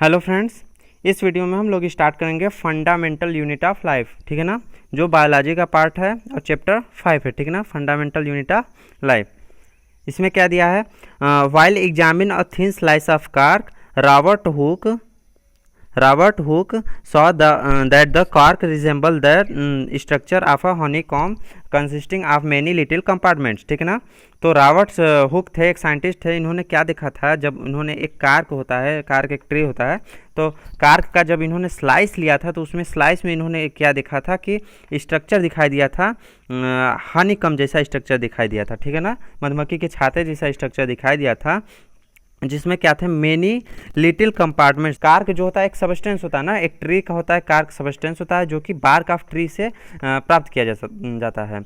Hello friends, इस video में हम लोग स्टार्ट करेंगे फंडामेंटल यूनिट ऑफ लाइफ। ठीक है ना, जो बायोलॉजी का पार्ट है और चैप्टर 5 है। ठीक है ना, फंडामेंटल यूनिट ऑफ लाइफ। इसमें क्या दिया है? While examine a thin slice of cork, Robert Hooke saw that the cork resembled the structure of a honeycomb consisting of many little compartments। ठीक है ना, तो रॉबर्ट हुक थे, एक साइंटिस्ट थे। इन्होंने क्या देखा था, जब इन्होंने एक कार्क होता है, कार्क एक ट्री होता है, तो कार्क का जब इन्होंने स्लाइस लिया था तो उसमें स्लाइस में इन्होंने क्या देखा था कि स्ट्रक्चर दिखाई दिया था, हनीकॉम्ब जैसा स्ट्रक्चर दिखाई दिया था। ठीक है ना, मधुमक्खी के छाते जैसा स्ट्रक्चर दिखाई दिया था, जिसमें क्या थे, मेनी लिटिल कंपार्टमेंट्स। कार्क जो होता है एक सबस्टेंस होता है ना, एक ट्री का होता है कार्क सबस्टेंस होता है, जो कि बार्क ऑफ ट्री से प्राप्त किया जाता है।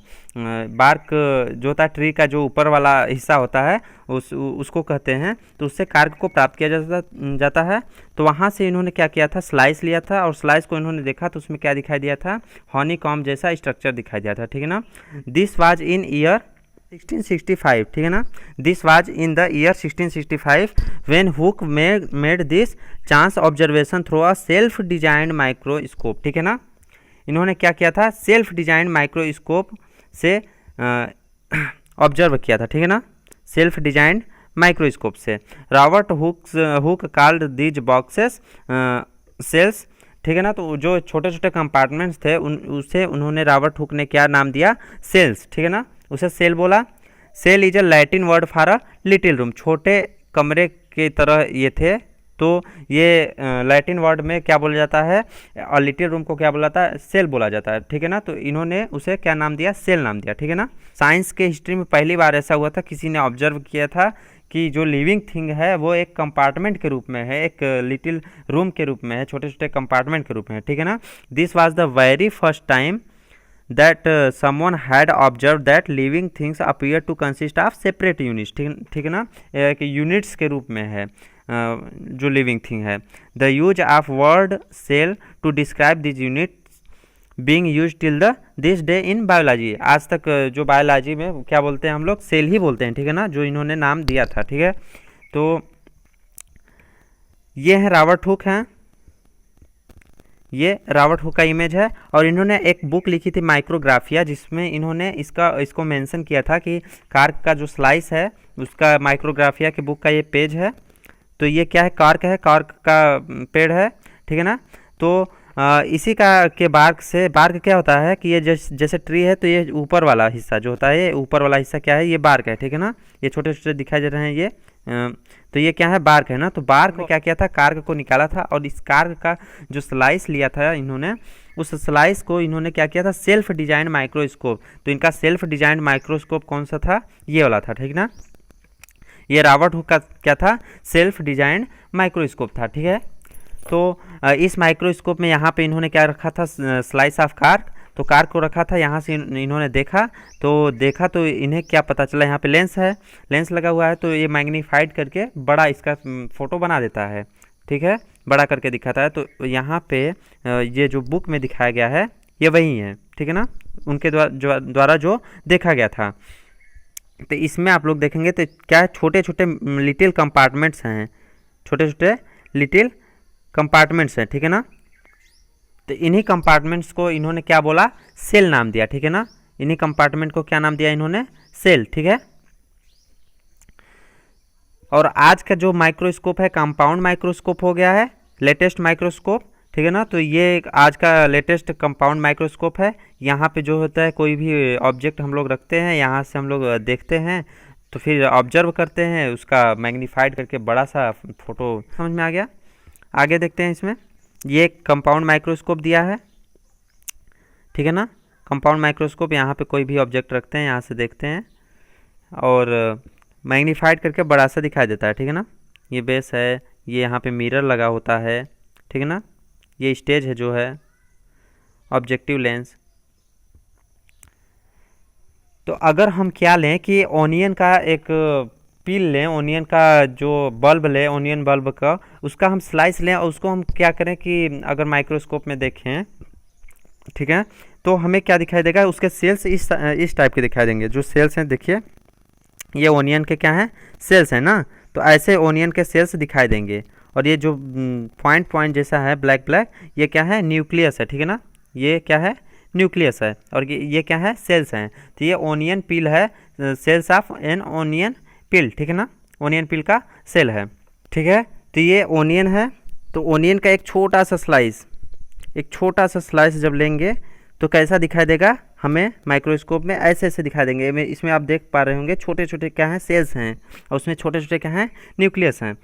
बार्क जो होता है ट्री का जो ऊपर वाला हिस्सा होता है उसको कहते हैं, तो उससे कार्क को प्राप्त किया जाता है। तो वहाँ से इन्होंने क्या किया था, स्लाइस लिया था, और स्लाइस को इन्होंने देखा तो उसमें क्या दिखाई दिया था, हनीकॉम्ब जैसा स्ट्रक्चर दिखाई दिया था। ठीक है ना, दिस वाज इन ईयर 1665। ठीक है ना, this was in the year 1665 when Hooke made this chance observation through a self designed microscope. ठीक है ना, इन्होंने क्या किया था, सेल्फ डिजाइंड माइक्रोस्कोप से ऑब्जर्व किया था। ठीक है ना, सेल्फ डिजाइंड माइक्रोस्कोप से। Robert Hooke called these boxes cells. ठीक है ना, तो जो छोटे छोटे कंपार्टमेंट्स थे उसे उन्होंने रॉबर्ट हुक ने क्या नाम दिया, सेल्स। ठीक है ना, उसे सेल बोला। Cell is a Latin word for a little room, छोटे कमरे की तरह ये थे, तो ये लैटिन वर्ड में क्या बोला जाता है, और लिटिल रूम को क्या बोला जाता है, सेल बोला जाता है। ठीक है ना, तो इन्होंने उसे क्या नाम दिया, सेल नाम दिया। ठीक है ना, साइंस के हिस्ट्री में पहली बार ऐसा हुआ था, किसी ने ऑब्जर्व किया था कि जो लिविंग थिंग है वो एक कंपार्टमेंट के रूप में है, एक लिटिल रूम के रूप में है, छोटे छोटे कंपार्टमेंट के रूप में है। ठीक है ना, this was the very first time that someone had observed that living things appear to consist of separate units। ठीक है ना, एक यूनिट्स के रूप में है जो लिविंग थिंग है। The use of word cell to describe this unit being use till this day in biology. आज तक जो बायोलॉजी में क्या बोलते हैं हम लोग, सेल ही बोलते हैं। ठीक है ना, जो इन्होंने नाम दिया था। ठीक है, तो ये है रॉबर्ट हुक हैं, ये रॉबर्ट हुक का इमेज है। और इन्होंने एक बुक लिखी थी माइक्रोग्राफिया, जिसमें इन्होंने इसको मेंशन किया था कि कार्क का जो स्लाइस है उसका, माइक्रोग्राफिया की बुक का ये पेज है। तो ये क्या है, कार्क है, कार्क का पेड़ है। ठीक है ना, तो इसी का के बार्क से, बार्क क्या होता है कि ये जैसे ट्री है, तो ये ऊपर वाला हिस्सा जो होता है, ये ऊपर वाला हिस्सा क्या है, ये बार्क है। ठीक है ना, ये छोटे छोटे दिखाई दे रहे हैं ये, तो ये क्या है, बार्क है ना। तो बार्क में क्या किया था, कार्क को निकाला था, और इस कार्क का जो स्लाइस लिया था इन्होंने, उस स्लाइस को इन्होंने क्या किया था, सेल्फ डिजाइन माइक्रोस्कोप। तो इनका सेल्फ डिजाइन माइक्रोस्कोप कौन सा था, ये वाला था। ठीक ना, ये रॉबर्ट हुक का क्या था, सेल्फ डिजाइन माइक्रोस्कोप था। ठीक है, तो इस माइक्रोस्कोप में यहाँ पे इन्होंने क्या रखा था, स्लाइस ऑफ कार्क। तो कार्क को रखा था, यहाँ से इन्होंने देखा तो इन्हें क्या पता चला, यहाँ पे लेंस है, लेंस लगा हुआ है, तो ये मैग्नीफाइड करके बड़ा इसका फोटो बना देता है। ठीक है, बड़ा करके दिखाता है। तो यहाँ पे ये जो बुक में दिखाया गया है ये वही है। ठीक है ना, उनके द्वारा जो देखा गया था। तो इसमें आप लोग देखेंगे तो क्या है, छोटे छोटे लिटिल कंपार्टमेंट्स हैं, छोटे छोटे लिटिल कंपार्टमेंट्स हैं। ठीक है ना, तो इन्हीं कंपार्टमेंट्स को इन्होंने क्या बोला, सेल नाम दिया। ठीक है ना, इन्हीं कंपार्टमेंट को क्या नाम दिया इन्होंने, सेल। ठीक है, और आज का जो माइक्रोस्कोप है कंपाउंड माइक्रोस्कोप हो गया है, लेटेस्ट माइक्रोस्कोप। ठीक है ना, तो ये आज का लेटेस्ट कंपाउंड माइक्रोस्कोप है। यहाँ पे जो होता है, कोई भी ऑब्जेक्ट हम लोग रखते हैं, यहाँ से हम लोग देखते हैं, तो फिर ऑब्जर्व करते हैं, उसका मैग्नीफाइड करके बड़ा सा फोटो, समझ में आ गया। आगे देखते हैं, इसमें ये कंपाउंड माइक्रोस्कोप दिया है। ठीक है ना, कंपाउंड माइक्रोस्कोप, यहाँ पे कोई भी ऑब्जेक्ट रखते हैं, यहाँ से देखते हैं और मैग्नीफाइड करके बड़ा सा दिखाई देता है। ठीक है ना, ये बेस है, ये यहाँ पे मिरर लगा होता है। ठीक है ना, ये स्टेज है जो है, ऑब्जेक्टिव लेंस। तो अगर हम क्या लें कि ओनियन का एक पील लें, ओनियन का जो बल्ब लें, ओनियन बल्ब का, उसका हम स्लाइस लें और उसको हम क्या करें कि अगर माइक्रोस्कोप में देखें, ठीक है, तो हमें क्या दिखाई देगा, उसके सेल्स इस टाइप के दिखाई देंगे। जो सेल्स हैं देखिए, ये ओनियन के क्या हैं, सेल्स हैं ना। तो ऐसे ओनियन के सेल्स दिखाई देंगे। और ये जो पॉइंट पॉइंट जैसा है ब्लैक ब्लैक, ये क्या है, न्यूक्लियस है, ठीक है ना, ये क्या है, न्यूक्लियस है। और ये क्या है, सेल्स हैं। तो ये ओनियन पील है, सेल्स ऑफ एन ओनियन पील, ठीक है ना, ओनियन पील का सेल है, ठीक है। तो ये ओनियन है, तो ओनियन का एक छोटा सा स्लाइस जब लेंगे तो कैसा दिखाई देगा हमें माइक्रोस्कोप में, ऐसे ऐसे दिखाई देंगे। इसमें आप देख पा रहे होंगे छोटे छोटे क्या हैं, सेल्स हैं, और उसमें छोटे छोटे क्या हैं, न्यूक्लियस हैं।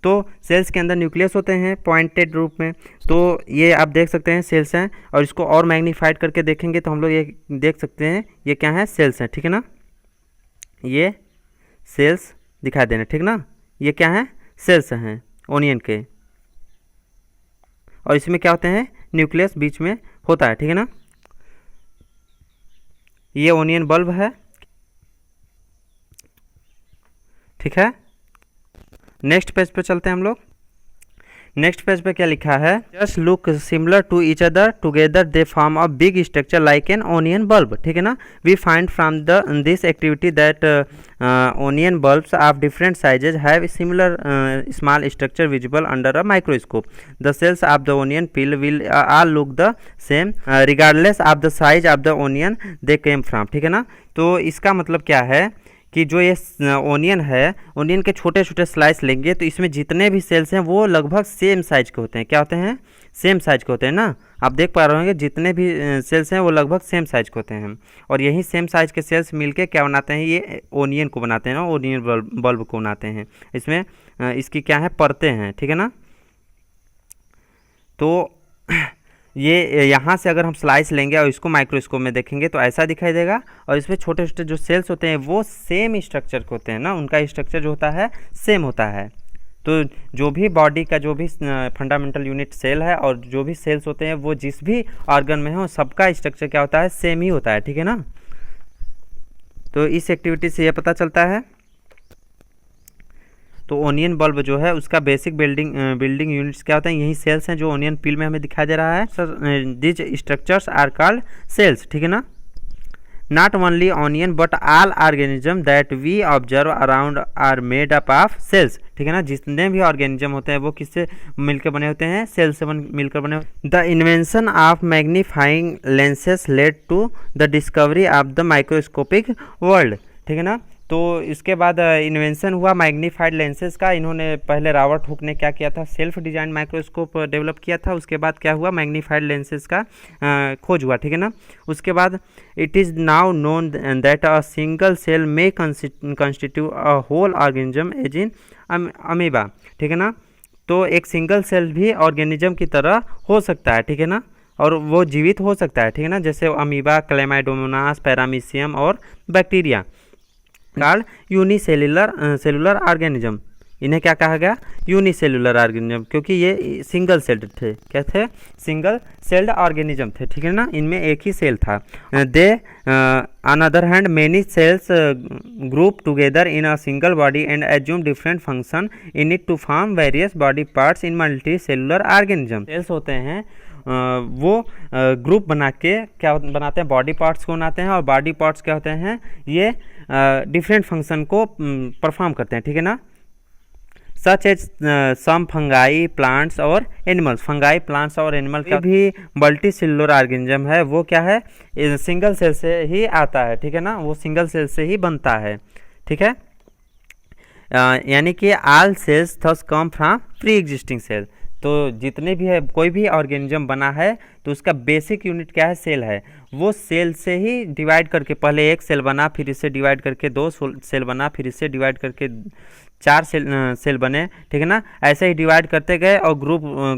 तो सेल्स के अंदर न्यूक्लियस होते हैं पॉइंटेड रूप में। तो ये आप देख सकते हैं सेल्स हैं, और इसको और मैग्नीफाइड करके देखेंगे तो हम लोग ये देख सकते हैं ये क्या है, सेल्स हैं, ठीक है ना, ये सेल्स दिखाई देना, ठीक ना, ये क्या है, सेल्स हैं ओनियन के। और इसमें क्या होते हैं, न्यूक्लियस बीच में होता है, ठीक है ना। ये ओनियन बल्ब है, ठीक है। नेक्स्ट पेज पे चलते हैं हम लोग। नेक्स्ट पेज पे क्या लिखा है, just look similar to each other together they form a big structure like an onion bulb, ठीक है ना। We find from the this activity that onion bulbs of different sizes have similar small structure visible under a microscope. The cells of the onion peel will all look the same regardless of the size of the onion they came from, ठीक है ना। तो इसका मतलब क्या है कि जो ये ओनियन है, ओनियन के छोटे छोटे स्लाइस लेंगे तो इसमें जितने भी सेल्स हैं वो लगभग सेम साइज के होते हैं। क्या होते हैं, सेम साइज के होते हैं ना। आप देख पा रहे होंगे जितने भी सेल्स हैं वो लगभग सेम साइज के होते हैं। और यही सेम साइज के सेल्स मिलके क्या बनाते हैं, ये ओनियन को बनाते हैं ना, ओनियन बल्ब को बनाते हैं। इसमें इसकी क्या है, परतें हैं, ठीक है ना। तो ये यहाँ से अगर हम स्लाइस लेंगे और इसको माइक्रोस्कोप में देखेंगे तो ऐसा दिखाई देगा। और इसमें छोटे छोटे जो सेल्स होते हैं वो सेम स्ट्रक्चर के होते हैं ना, उनका स्ट्रक्चर जो होता है सेम होता है। तो जो भी बॉडी का जो भी फंडामेंटल यूनिट सेल है और जो भी सेल्स होते हैं वो जिस भी ऑर्गन में हो सबका स्ट्रक्चर क्या होता है, सेम ही होता है, ठीक है ना। तो इस एक्टिविटी से ये पता चलता है। तो ओनियन बल्ब जो है उसका बेसिक बिल्डिंग यूनिट्स क्या होते हैं, यही सेल्स हैं जो ओनियन पील में हमें दिखाई दे रहा है। Sir these structures are called cells, ठीक है ना। Not only onion but all organism that we observe around are made up of cells, ठीक है ना। जितने भी ऑर्गेनिज्म होते हैं वो किससे मिलकर बने होते हैं, सेल से मिलकर बने होते हैं। The invention of magnifying lenses led to the discovery of the microscopic world, ठीक है ना। तो इसके बाद इन्वेंशन हुआ मैग्नीफाइड लेंसेज का। इन्होंने पहले रॉबर्ट हुक ने क्या किया था, सेल्फ डिजाइन माइक्रोस्कोप डेवलप किया था। उसके बाद क्या हुआ, मैग्नीफाइड लेंसेज का खोज हुआ, ठीक है ना। उसके बाद it is now known that a single cell may constitute a whole organism as in amoeba, ठीक है ना। तो एक सिंगल सेल भी ऑर्गेनिज्म की तरह हो सकता है, ठीक है ना, और वो जीवित हो सकता है, ठीक है ना, जैसे अमीबा, क्लेमाइडोमोनास, पैरामीशियम और बैक्टीरिया कॉल्ड सेलुलर ऑर्गेनिज्म। इन्हें क्या कहा गया, यूनिसेलुलर ऑर्गेनिज्म, क्योंकि ये सिंगल सेल्ड थे। क्या थे, सिंगल सेल्ड ऑर्गेनिज्म थे, ठीक है ना, इनमें एक ही सेल था। They on other hand many cells group together in a single body and assume different function in it to form various body parts in multicellular organism. Cells होते हैं वो ग्रुप बना के क्या बनाते हैं, बॉडी पार्ट्स को बनाते हैं। और बॉडी पार्ट्स क्या होते हैं, ये डिफरेंट फंक्शन को परफॉर्म करते हैं, ठीक है ना। सच एज सम फंगाई प्लांट्स और एनिमल्स, फंगाई प्लांट्स और एनिमल का भी मल्टी सेलुलर ऑर्गेनिज्म है, वो क्या है, सिंगल सेल से ही आता है, ठीक है ना, वो सिंगल सेल से ही बनता है, ठीक है। यानी कि all cells thus come from pre existing cell. तो जितने भी है, कोई भी ऑर्गेनिज्म बना है तो उसका बेसिक यूनिट क्या है, सेल है। वो सेल से ही डिवाइड करके, पहले एक सेल बना, फिर इससे डिवाइड करके दो सेल बना, फिर इससे डिवाइड करके चार सेल बने, ठीक है ना। ऐसे ही डिवाइड करते गए और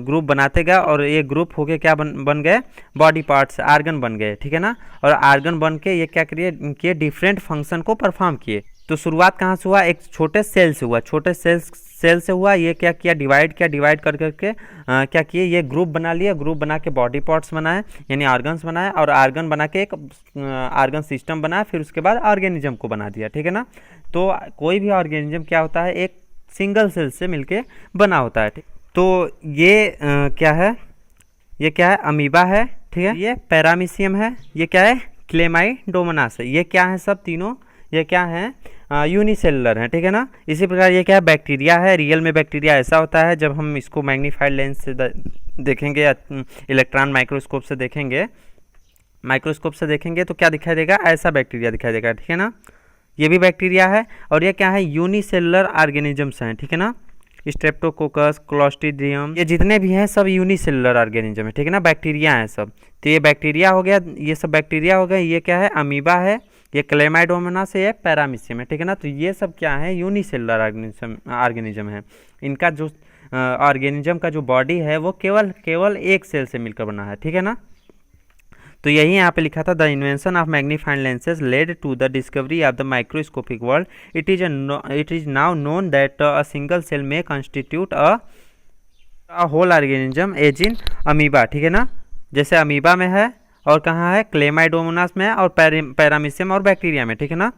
ग्रुप बनाते गए, और ये ग्रुप होके क्या बन गए, बॉडी पार्ट्स, आर्गन बन गए, ठीक है ना। और आर्गन बन के ये क्या किए, डिफरेंट फंक्शन को परफॉर्म किए। तो शुरुआत कहाँ से हुआ, एक छोटे सेल से हुआ, छोटे सेल से हुआ। ये क्या किया, डिवाइड कर करके क्या किए, ये ग्रुप बना लिया, ग्रुप बना के बॉडी पार्ट्स बनाए, यानी ऑर्गन्स बनाए, और ऑर्गन बना के एक ऑर्गन सिस्टम बनाया, फिर उसके बाद ऑर्गेनिज्म को बना दिया, ठीक है ना। तो कोई भी ऑर्गेनिज्म क्या होता है, एक सिंगल सेल से मिलके बना होता है, ठीक। तो ये क्या है, ये क्या है, अमीबा है, ठीक है। ये पैरामीशियम है, ये क्या है, क्लेमाइडोमोनास है। ये क्या है, सब तीनों ये क्या है, यूनिसेलुलर है, ठीक है ना। इसी प्रकार ये क्या है, बैक्टीरिया है। रियल में बैक्टीरिया ऐसा होता है, जब हम इसको मैग्नीफाइड लेंस से देखेंगे या इलेक्ट्रॉन माइक्रोस्कोप से देखेंगे, तो क्या दिखाई देगा, ऐसा बैक्टीरिया दिखाई देगा, ठीक है ना। ये भी बैक्टीरिया है। और ये क्या है, यूनिसेलुलर ऑर्गेनिजम्स हैं, ठीक है ना। स्ट्रेप्टोकोकस, क्लोस्ट्रीडियम, ये जितने भी हैं सब यूनिसेलुलर ऑर्गेनिज्म है, ठीक है ना, बैक्टीरिया हैं सब। तो ये बैक्टीरिया हो गया, ये सब बैक्टीरिया हो गए। ये क्या है, अमीबा है, ये क्लेमाइडोमोनास है, ये पैरामीशियम है, ठीक है ना। तो ये सब क्या है, यूनिसेलुलर ऑर्गेनिज्म है। इनका जो ऑर्गेनिज्म का जो बॉडी है वो केवल एक सेल से मिलकर बना है, ठीक है ना। तो यही यहाँ पे लिखा था, the invention of magnifying lenses led to the discovery of the microscopic world. It is now known that a single cell may constitute a whole organism as in amoeba, ठीक है ना। जैसे अमीबा में है, और कहाँ है, क्लेमाइडोमोनास में है, और पैरामीशियम और बैक्टीरिया में, ठीक है ना।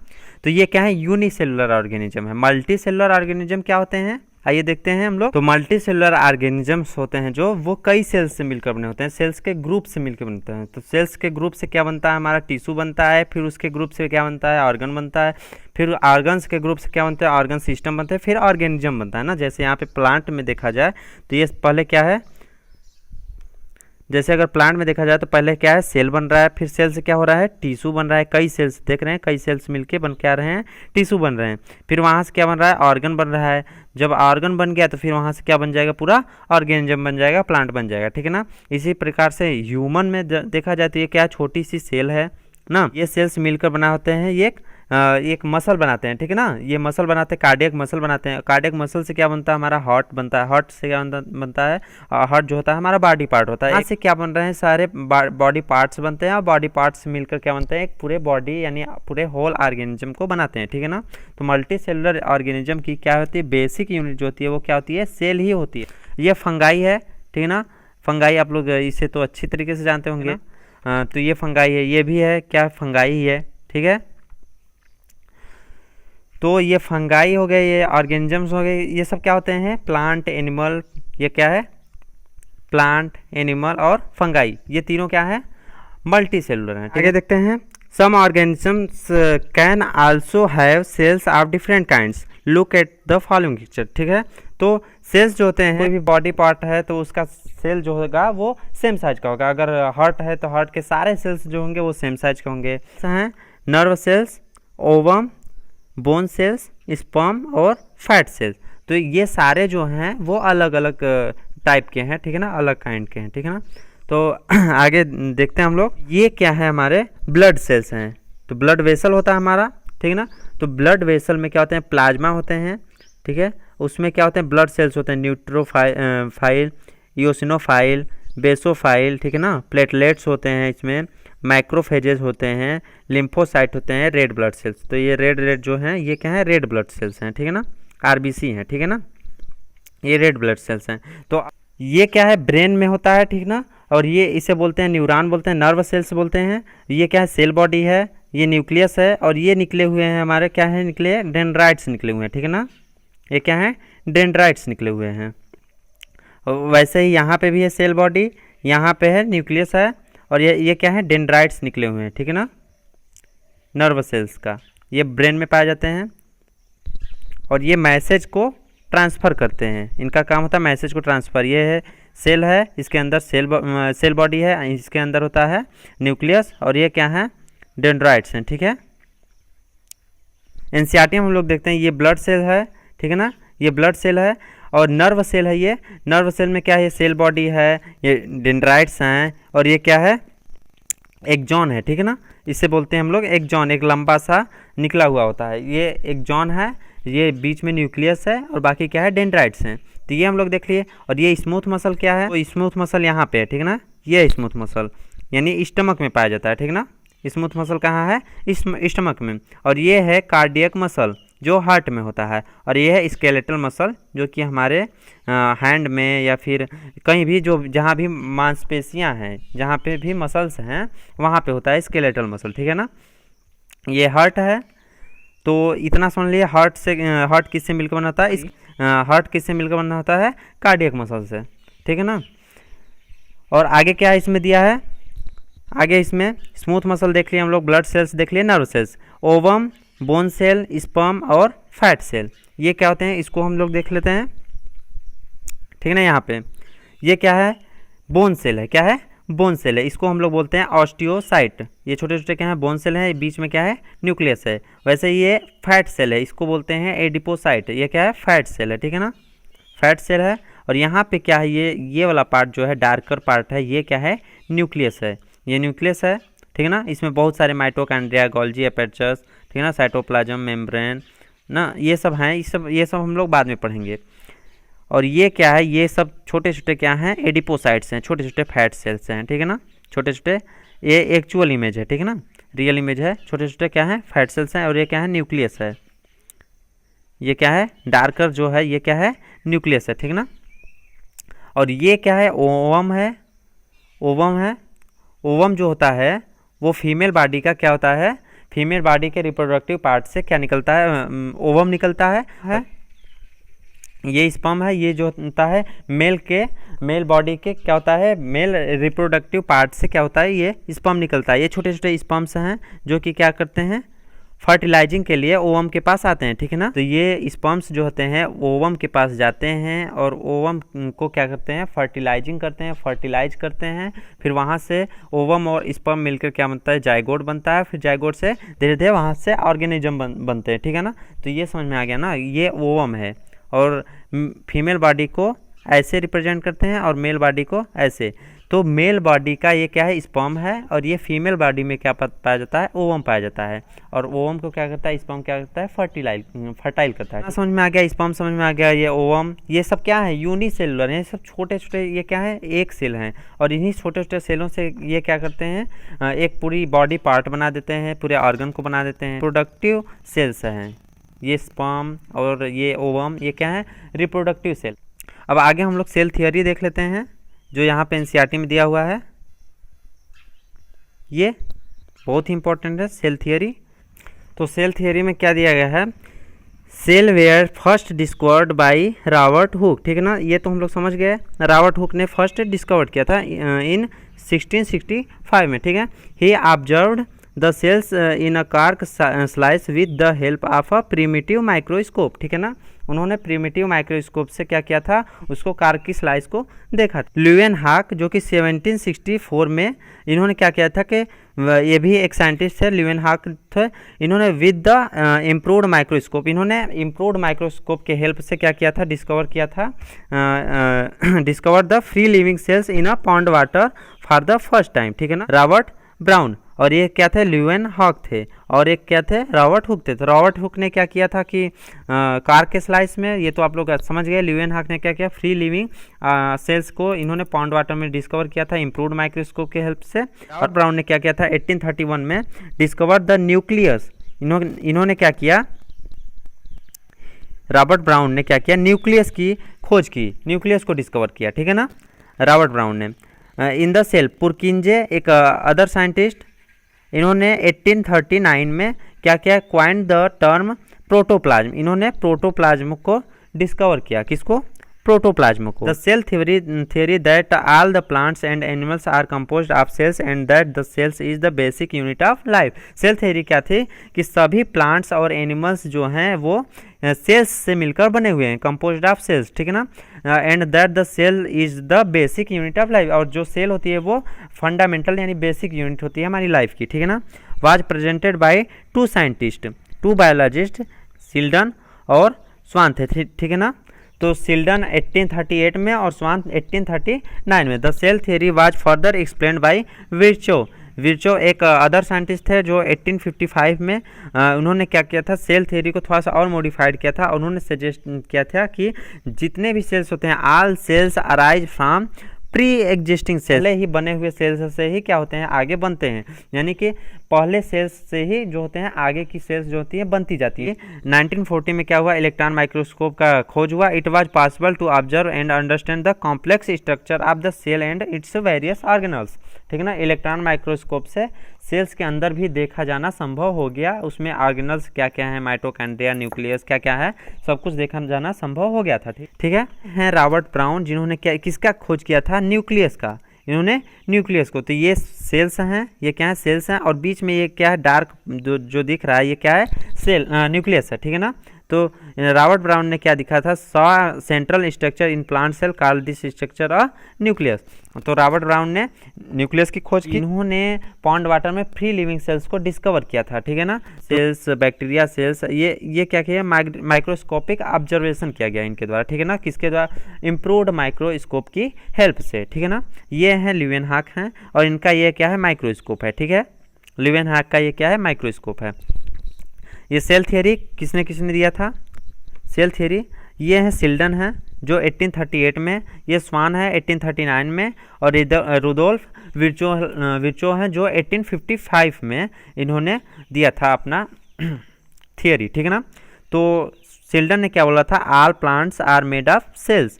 तो ये क्या है, यूनिसेलुलर ऑर्गेनिज्म है। मल्टी सेलुलर ऑर्गेनिज्म क्या होते हैं, आइए देखते हैं हम लोग। तो मल्टी सेलुलर ऑर्गेनिजम्स होते हैं जो वो कई सेल्स से मिलकर बने होते हैं, सेल्स के ग्रुप से मिलकर बनते हैं। तो सेल्स के ग्रुप से क्या बनता है, हमारा टिश्यू बनता है, फिर उसके ग्रुप से क्या बनता है, ऑर्गन बनता है, फिर ऑर्गन्स के ग्रुप से क्या बनता है, ऑर्गन सिस्टम बनते हैं, फिर ऑर्गेनिज्म बनता है ना। जैसे यहाँ पे प्लांट में देखा जाए तो ये पहले क्या है, जैसे अगर प्लांट में देखा जाए तो पहले क्या है, सेल बन रहा है, फिर सेल से क्या हो रहा है, टिश्यू बन रहा है। कई सेल्स देख रहे हैं, कई सेल्स मिलके बन के आ रहे हैं, टिश्यू बन रहे हैं। फिर वहाँ से क्या बन रहा है, ऑर्गन बन रहा है। जब ऑर्गन बन गया तो फिर वहाँ से क्या बन जाएगा, पूरा ऑर्गेनिज्म बन जाएगा, प्लांट बन जाएगा, ठीक है ना। इसी प्रकार से ह्यूमन में देखा जाए तो ये क्या, छोटी सी सेल है ना। ये सेल्स मिलकर बना होते हैं, ये एक मसल बनाते हैं, ठीक है ना। ये मसल बनाते हैं, कार्डियक मसल बनाते हैं। कार्डियक मसल से क्या बनता है, हमारा हार्ट बनता है। हार्ट से क्या बनता है, हार्ट जो होता है हमारा बॉडी पार्ट होता है। यहाँ से क्या बन रहे हैं, सारे बॉडी पार्ट्स बनते हैं, और बॉडी पार्ट्स मिलकर क्या बनते हैं, एक पूरे बॉडी यानी पूरे होल ऑर्गेनिज्म को बनाते हैं, ठीक है ना। तो मल्टी सेलुलर ऑर्गेनिज्म की क्या होती है, बेसिक यूनिट जो होती है वो क्या होती है, सेल ही होती है। ये फंगाई है, ठीक है ना। फंगाई आप लोग इसे तो अच्छी तरीके से जानते होंगे। तो ये फंगाई है, ये भी है क्या, फंगाई ही है, ठीक है। तो ये फंगाई हो गए, ये ऑर्गेनिजम्स हो गए, ये सब क्या होते हैं, प्लांट, एनिमल। ये क्या है, प्लांट, एनिमल और फंगाई, ये तीनों क्या है, मल्टी सेलुलर हैं, ठीक है। देखते हैं, some organisms can also have cells of different kinds, look at the following picture, ठीक है। तो सेल्स जो होते हैं, कोई भी बॉडी पार्ट है तो उसका सेल जो होगा वो सेम साइज का होगा। अगर हार्ट है तो हार्ट के सारे सेल्स जो होंगे वो सेम साइज के होंगे। हैं nerve cells, ovum, bone cells, sperm और फैट सेल्स। तो ये सारे जो हैं वो अलग अलग टाइप के हैं, ठीक है ना, अलग काइंड के हैं, ठीक है ना। तो आगे देखते हैं हम लोग, ये क्या है, हमारे ब्लड सेल्स हैं। तो ब्लड वेसल होता है हमारा, ठीक है ना। तो ब्लड वेसल में क्या होते हैं, प्लाज्मा होते हैं, ठीक है। उसमें क्या होते हैं, ब्लड सेल्स होते हैं, न्यूट्रोफाइल, इओसिनोफाइल, बेसोफाइल, ठीक है ना। प्लेटलेट्स होते हैं इसमें, माइक्रोफेजेस होते हैं, लिम्फोसाइट होते हैं, रेड ब्लड सेल्स। तो ये रेड जो हैं ये क्या है, रेड ब्लड सेल्स हैं, ठीक है ना, आरबीसी हैं, ठीक है ना, ये रेड ब्लड सेल्स हैं। तो ये क्या है, ब्रेन में होता है, ठीक ना। और ये इसे बोलते हैं न्यूरॉन बोलते हैं, नर्व सेल्स बोलते हैं। ये क्या है, सेल बॉडी है, ये न्यूक्लियस है, और ये निकले हुए हैं हमारे क्या है, निकले डेंड्राइट्स निकले हुए हैं, ठीक है ना। ये क्या है, डेंड्राइट्स निकले हुए हैं। वैसे ही यहाँ पे भी है सेल बॉडी, यहाँ पे है न्यूक्लियस है, और ये क्या है, डेंड्राइट्स निकले हुए हैं, ठीक है ना, नर्व सेल्स का। ये ब्रेन में पाए जाते हैं, और ये मैसेज को ट्रांसफ़र करते हैं। इनका काम होता है मैसेज को ट्रांसफ़र। ये है सेल है, इसके अंदर सेल बॉडी है, इसके अंदर होता है न्यूक्लियस, और ये क्या है, डेंड्राइट्स हैं, ठीक है। एनसीईआरटी में हम लोग देखते हैं, ये ब्लड सेल है, ठीक है ना, ये ब्लड सेल है, और नर्व सेल है। ये नर्व सेल में क्या है, ये सेल बॉडी है, ये डेंड्राइट्स हैं, और ये क्या है, एक्सॉन है, ठीक है ना। इसे बोलते हैं हम लोग एक्सॉन, एक लंबा सा निकला हुआ होता है, ये एक्सॉन है। ये बीच में न्यूक्लियस है, और बाकी क्या है, डेंड्राइट्स हैं। तो ये हम लोग देख लिए। और ये स्मूथ मसल क्या है, तो स्मूथ मसल यहाँ पे है, ठीक है ना। ये स्मूथ मसल यानी स्टमक में पाया जाता है, ठीक ना। स्मूथ मसल कहाँ है, स्टमक में। और ये है कार्डियक मसल जो हार्ट में होता है, और ये है स्केलेटल मसल जो कि हमारे हैंड में या फिर कहीं भी जो जहाँ भी मांसपेशियाँ हैं, जहाँ पे भी मसल्स हैं वहाँ पे होता है स्केलेटल मसल, ठीक है ना। ये हार्ट है, तो इतना सुन लिए। हार्ट किससे मिलकर बना होता है, हार्ट किससे मिलकर बना होता है, कार्डियक मसल से, ठीक है ना। और आगे क्या है इसमें दिया है, आगे इसमें स्मूथ मसल देख लिए हम लोग, ब्लड सेल्स देख लिए, nerve cells, ovum, bone cell, sperm और फैट सेल। ये क्या होते हैं इसको हम लोग देख लेते हैं, ठीक है ना। यहाँ पे ये क्या है, बोन सेल है, क्या है, बोन सेल है, इसको हम लोग बोलते हैं ऑस्टियोसाइट। ये छोटे छोटे क्या है, बोन सेल है, बीच में क्या है, न्यूक्लियस है। वैसे ये फैट सेल है, इसको बोलते हैं एडिपोसाइट। ये क्या है, फैट सेल है, ठीक है ना, फैट सेल है। और यहाँ पे क्या है, ये वाला पार्ट जो है डार्कर पार्ट है, ये क्या है, न्यूक्लियस है, ये न्यूक्लियस है, ठीक है ना। इसमें बहुत सारे माइटोकॉन्ड्रिया, गोल्जी एपर्चर्स, ठीक है ना, साइटोप्लाज्म, मेम्ब्रेन ना, ये सब हैं, ये सब हम लोग बाद में पढ़ेंगे। और ये क्या है, ये सब छोटे छोटे क्या हैं, एडिपोसाइट्स हैं, छोटे छोटे फैट सेल्स हैं, ठीक है ना, छोटे छोटे। ये एक्चुअल इमेज है, ठीक है ना, रियल इमेज है, छोटे छोटे क्या हैं, फैट सेल्स हैं। और ये क्या है, न्यूक्लियस है, ये क्या है, डार्कर जो है ये क्या है, न्यूक्लियस है, ठीक है ना। और ये क्या है, ओवम है, ओवम है। ओवम जो होता है वो फीमेल बॉडी का क्या होता है, फीमेल बॉडी के रिप्रोडक्टिव पार्ट से क्या निकलता है, ओवम निकलता है। ये स्पर्म है, ये जो होता है मेल बॉडी के क्या होता है, मेल रिप्रोडक्टिव पार्ट से क्या होता है, ये स्पर्म निकलता है। ये छोटे छोटे स्पर्म्स हैं जो कि क्या करते हैं, फर्टिलाइजिंग के लिए ओवम के पास आते हैं, ठीक है ना। तो ये स्पर्म्स जो होते हैं ओवम के पास जाते हैं और ओवम को क्या करते हैं, फर्टिलाइजिंग करते हैं, फर्टिलाइज करते हैं। फिर वहाँ से ओवम और स्पर्म मिलकर क्या बनता है, जाइगोट बनता है। फिर जाइगोट से धीरे धीरे वहाँ से ऑर्गेनिज्म बनते हैं, ठीक है ना। तो ये समझ में आ गया ना, ये ओवम है। और फीमेल बॉडी को ऐसे रिप्रेजेंट करते हैं और मेल बॉडी को ऐसे। तो मेल बॉडी का ये क्या है, स्पर्म है, और ये फीमेल बॉडी में क्या पाया जाता है, ओवम पाया जाता है। और ओवम को क्या करता है, स्पर्म क्या करता है, फर्टाइल करता है। समझ में आ गया, स्पर्म समझ में आ गया, ये ओवम, ये सब क्या है, यूनिसेलुलर है, ये सब छोटे छोटे, ये क्या है, एक सेल हैं। और इन्हीं छोटे छोटे सेलों से ये क्या करते हैं, एक पूरी बॉडी पार्ट बना देते हैं, पूरे ऑर्गन को बना देते हैं। प्रोडक्टिव सेल्स हैं ये स्पर्म और ये ओवम, ये क्या है, रिप्रोडक्टिव सेल। अब आगे हम लोग सेल थियोरी देख लेते हैं जो यहाँ पे एनसीईआरटी में दिया हुआ है। ये बहुत ही इंपॉर्टेंट है सेल थियोरी। तो सेल थियोरी में क्या दिया गया है, cell were first discovered by Robert Hooke, ठीक है ना। ये तो हम लोग समझ गए, रॉबर्ट हुक ने फर्स्ट डिस्कवर्ड किया था इन 1665 में, ठीक है। He observed the cells in a cork slice with the help of a primitive microscope, ठीक है ना। उन्होंने प्रिमिटिव माइक्रोस्कोप से क्या किया था, उसको कार्क की स्लाइस को देखा था। ल्यूवेनहॉक जो कि 1764 में इन्होंने क्या किया था कि ये भी एक साइंटिस्ट थे, ल्यूवेनहॉक थे। इन्होंने विद द इम्प्रूव्ड माइक्रोस्कोप, इन्होंने इम्प्रूव्ड माइक्रोस्कोप के हेल्प से क्या किया था, डिस्कवर किया था, discover the free living sales in a pond water for the first time, ठीक है ना। रॉबर्ट ब्राउन, और ये क्या थे, ल्यूवेनहॉक थे, और एक क्या थे, रॉबर्ट हुक थे। तो रॉबर्ट हुक ने क्या किया था कि कार्क के स्लाइस में, ये तो आप लोग समझ गए। ल्यूवेनहॉक ने क्या किया, फ्री लिविंग सेल्स को इन्होंने पॉन्ड वाटर में डिस्कवर किया था इम्प्रूव्ड माइक्रोस्कोप के हेल्प से। और ब्राउन ने क्या किया था, 1831 में डिस्कवर द न्यूक्लियस। इन्होंने क्या किया, रॉबर्ट ब्राउन ने क्या किया, न्यूक्लियस की खोज की, न्यूक्लियस को डिस्कवर किया, ठीक है ना, रॉबर्ट ब्राउन ने। इन द सेल पुरकिंजे एक अदर साइंटिस्ट, इन्होंने 1839 में क्या किया, क्वाइंड द टर्म प्रोटोप्लाज्म। इन्होंने प्रोटोप्लाज्म को डिस्कवर किया, किसको, प्रोटोप्लाज्म को। The cell theory that all the plants and animals are composed of cells and that the cells is the basic unit of life। Cell theory क्या थी कि सभी plants और एनिमल्स जो हैं वो सेल्स से मिलकर बने हुए हैं, कंपोज्ड ऑफ सेल्स, ठीक है ना। And that the cell is the basic unit of life, और जो सेल होती है वो फंडामेंटल यानी बेसिक यूनिट होती है हमारी लाइफ की, ठीक है ना। Was presented by two scientist, two biologist, Schleiden और स्वान थे, ठीक है ना। तो सिल्डन 1838 में और स्वान 1839 में। The cell theory was further explained by Virchow एक अदर साइंटिस्ट थे जो 1855 में उन्होंने क्या किया था, सेल थ्योरी को थोड़ा सा और मॉडिफाइड किया था। उन्होंने सजेस्ट किया था कि जितने भी सेल्स होते हैं, all cells arise from pre existing cell, पहले ही बने हुए सेल्स से ही क्या होते हैं, आगे बनते हैं, यानी कि पहले सेल्स से ही जो होते हैं आगे की सेल्स जो होती है बनती जाती है। 1940 में क्या हुआ, इलेक्ट्रॉन माइक्रोस्कोप का खोज हुआ। It was possible to observe and understand the complex structure of the cell and its various organelles, ठीक है ना। इलेक्ट्रॉन माइक्रोस्कोप से सेल्स के अंदर भी देखा जाना संभव हो गया, उसमें ऑर्गेनल्स क्या क्या है, माइटोकॉन्ड्रिया, न्यूक्लियस क्या क्या है, सब कुछ देखा जाना संभव हो गया था, ठीक है। रॉबर्ट ब्राउन जिन्होंने क्या किसका खोज किया था, न्यूक्लियस का। इन्होंने न्यूक्लियस को। तो ये सेल्स हैं, ये क्या है, सेल्स हैं, और बीच में ये क्या है, डार्क जो दिख रहा है ये क्या है, सेल न्यूक्लियस है, ठीक है ना। तो रॉबर्ट ब्राउन ने क्या दिखा था, saw central structure in plant cell call this structure a nucleus. तो रॉबर्ट ब्राउन ने न्यूक्लियस की खोज की। इन्होंने पॉन्ड वाटर में फ्री लिविंग सेल्स को डिस्कवर किया था, ठीक है ना। सेल्स, बैक्टीरिया सेल्स, ये क्या किया, माइक्रोस्कोपिक ऑब्जर्वेशन किया गया इनके द्वारा, ठीक है ना। किसके द्वारा, इम्प्रूव्ड माइक्रोस्कोप की हेल्प से, ठीक है ना। ये है ल्यूवेनहॉक हैं, और इनका ये क्या है, माइक्रोस्कोप है, ठीक है। ल्यूवेनहॉक का ये क्या है, माइक्रोस्कोप है। ये सेल थियरी किसने किसने दिया था, सेल थियरी, ये है सिल्डन है जो 1838 में, ये स्वान है 1839 में, और रुडोल्फ विर्चो है जो 1855 में इन्होंने दिया था अपना थियरी, ठीक है ना। तो सिल्डन ने क्या बोला था, all plants are made of cells.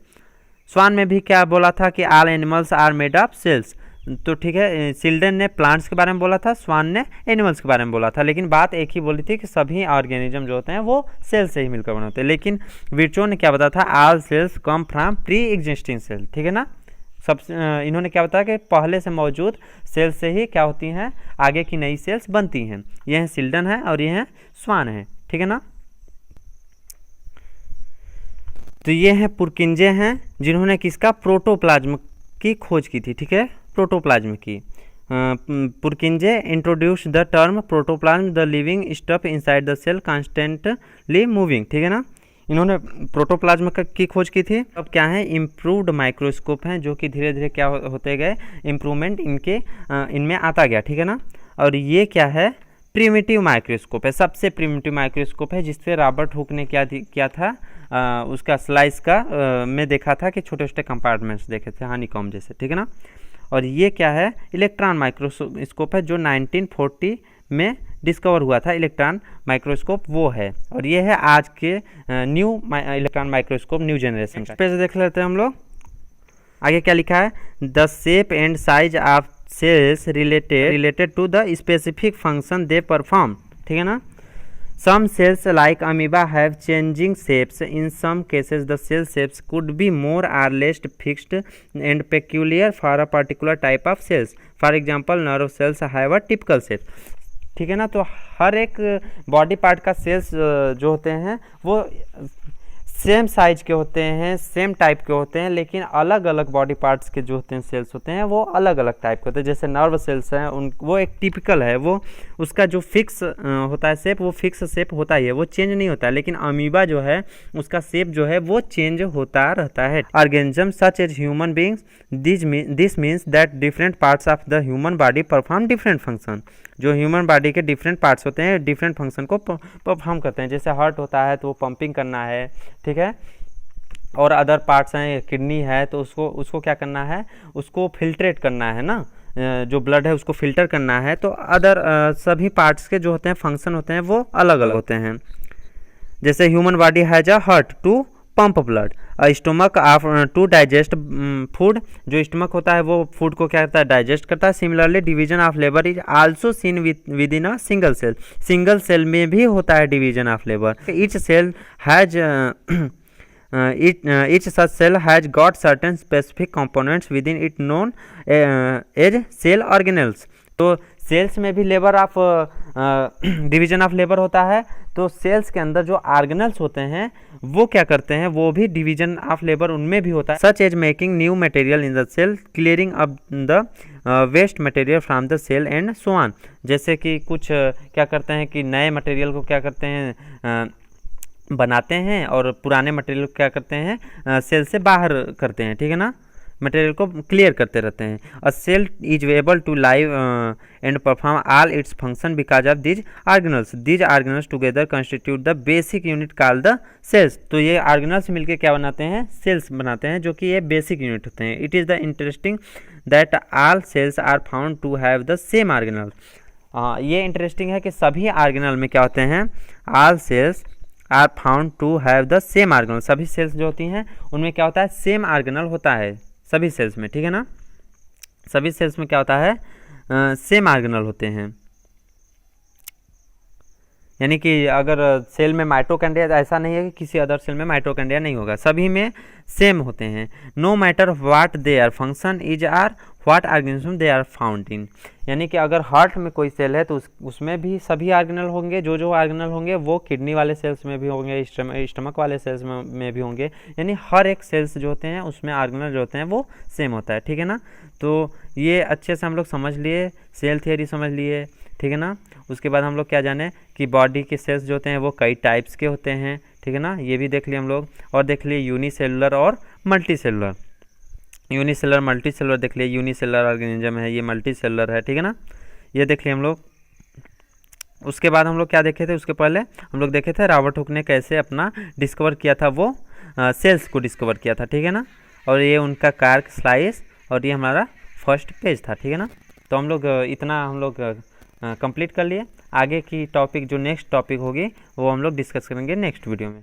Schwann में भी क्या बोला था कि all animals are made of cells. तो ठीक है, सिल्डन ने प्लांट्स के बारे में बोला था, स्वान ने एनिमल्स के बारे में बोला था, लेकिन बात एक ही बोली थी कि सभी ऑर्गेनिज्म जो होते हैं वो सेल से ही मिलकर बने होते हैं। लेकिन विर्चो ने क्या बताया था, all cells come from pre existing cell, ठीक है ना। सबसे इन्होंने क्या बताया कि पहले से मौजूद सेल से ही क्या होती हैं, आगे की नई सेल्स बनती हैं। ये है सिल्डन है और ये है स्वान है, ठीक है ना। तो ये हैं पुरकिंजे हैं जिन्होंने किसका, प्रोटोप्लाज्म की खोज की थी, ठीक है, प्रोटोप्लाज्म की। Purkinje introduce the term protoplasm the living stuff inside the cell constantly moving, ठीक है ना। इन्होंने प्रोटोप्लाज्म की खोज की थी। अब क्या है, इम्प्रूव्ड माइक्रोस्कोप हैं जो कि धीरे धीरे क्या होते गए, इम्प्रूवमेंट इनमें आता गया, ठीक है ना। और ये क्या है, प्रिमिटिव माइक्रोस्कोप है, सबसे प्रिमिटिव माइक्रोस्कोप है जिससे रॉबर्ट हुक ने किया था, उसका स्लाइस का में देखा था कि छोटे छोटे कंपार्टमेंट्स देखे थे हनीकॉम्ब जैसे, ठीक है ना। और ये क्या है, इलेक्ट्रॉन माइक्रोस्कोप है जो 1940 में डिस्कवर हुआ था, इलेक्ट्रॉन माइक्रोस्कोप वो है। और ये है आज के new electron microscope new generation का। पेज देख लेते हैं हम लोग, आगे क्या लिखा है, the shape and size of cells related to the specific function they perform, ठीक है ना। Some cells like amoeba have changing shapes. In some cases, the cell shapes could be more or less fixed and peculiar for a particular type of cells. For example, nerve cells have a typical shape. ठीक है ना। तो हर एक body part का sales जो होते हैं वो सेम साइज के होते हैं, सेम टाइप के होते हैं, लेकिन अलग अलग बॉडी पार्ट्स के जो होते हैं सेल्स होते हैं वो अलग अलग टाइप के होते हैं। जैसे नर्व सेल्स हैं, वो एक टिपिकल है, वो उसका जो फिक्स होता है शेप, वो फिक्स शेप होता ही है, वो चेंज नहीं होता है। लेकिन अमीबा जो है उसका शेप जो है वो चेंज होता रहता है। Organism such as human beings, this means that different parts of the human body perform different function. जो ह्यूमन बॉडी के डिफरेंट पार्ट्स होते हैं डिफरेंट फंक्शन को परफॉर्म करते हैं। जैसे हार्ट होता है तो वो पंपिंग करना है, ठीक है, और अदर पार्ट्स हैं, किडनी है तो उसको क्या करना है, उसको फिल्ट्रेट करना है ना, जो ब्लड है उसको फिल्टर करना है। तो अदर सभी पार्ट्स के जो होते हैं फंक्शन होते हैं वो अलग अलग होते हैं। जैसे human body has a heart to pump blood, stomach of to digest food, जो स्टोमक होता है वो फूड को क्या करता है, डाइजेस्ट करता है। Similarly division of labour is also seen within a single cell, single cell में भी होता है division of labour. Each cell has each such cell has got certain specific components within it known as cell organelles। तो sales में भी labour of division of labour होता है, तो सेल्स के अंदर जो ऑर्गेनल्स होते हैं वो क्या करते हैं, वो भी डिवीजन ऑफ लेबर उनमें भी होता है। Such as making new material in the cell, clearing up the waste material from the cell and so on. जैसे कि कुछ क्या करते हैं कि नए मटेरियल को क्या करते हैं, बनाते हैं, और पुराने मटेरियल क्या करते हैं, सेल से बाहर करते हैं, ठीक है ना, मटेरियल को क्लियर करते रहते हैं। A cell is able to live and perform all its function because of these organelles together constitute the basic unit called the cells. तो ये ऑर्गेनल्स मिलकर क्या बनाते हैं, सेल्स बनाते हैं, जो कि ये बेसिक यूनिट होते हैं। It is the interesting that all cells are found to have the same organelle. ये इंटरेस्टिंग है कि सभी ऑर्गेनल में क्या होते हैं, all cells are found to have the same organelle. सभी सेल्स जो होती हैं उनमें क्या होता है, सेम ऑर्गेनल होता है सभी सेल्स में, ठीक है ना। सभी सेल्स में क्या होता है, सेम ऑर्गेनल होते हैं। यानी कि अगर सेल में माइटोकॉन्ड्रिया, ऐसा नहीं है कि किसी अदर सेल में माइटोकॉन्ड्रिया नहीं होगा, सभी में सेम होते हैं। No matter what their function is or what organism they are found in, यानी कि अगर हार्ट में कोई सेल है तो उसमें भी सभी ऑर्गेनल होंगे, जो ऑर्गेनल होंगे वो किडनी वाले सेल्स में भी होंगे, स्टमक वाले सेल्स में भी होंगे, यानी हर एक सेल्स जो होते हैं उसमें ऑर्गेनल जो होते हैं वो सेम होता है, ठीक है ना। तो ये अच्छे से हम लोग समझ लिए, सेल थियरी समझ लिए, ठीक है ना। उसके बाद हम लोग क्या जाने कि बॉडी के सेल्स जो होते हैं वो कई टाइप्स के होते हैं, ठीक है ना, ये भी देख लिए हम लोग। और देख लिए यूनिसेलुलर और multi cellular, unicellular multi cellular देख लिए, यूनिसेलुलर ऑर्गेनिज्म है, ये मल्टी सेलुलर है, ठीक है ना, ये देख लिए हम लोग। उसके बाद हम लोग क्या देखे थे, उसके पहले हम लोग देखे थे रॉबर्ट हुक ने कैसे अपना डिस्कवर किया था, वो सेल्स को डिस्कवर किया था, ठीक है ना। और ये उनका कार्क स्लाइस, और ये हमारा फर्स्ट पेज था, ठीक है ना। तो हम लोग इतना हम लोग कंप्लीट कर लिए। आगे की टॉपिक जो नेक्स्ट टॉपिक होगी वो हम लोग डिस्कस करेंगे नेक्स्ट वीडियो में।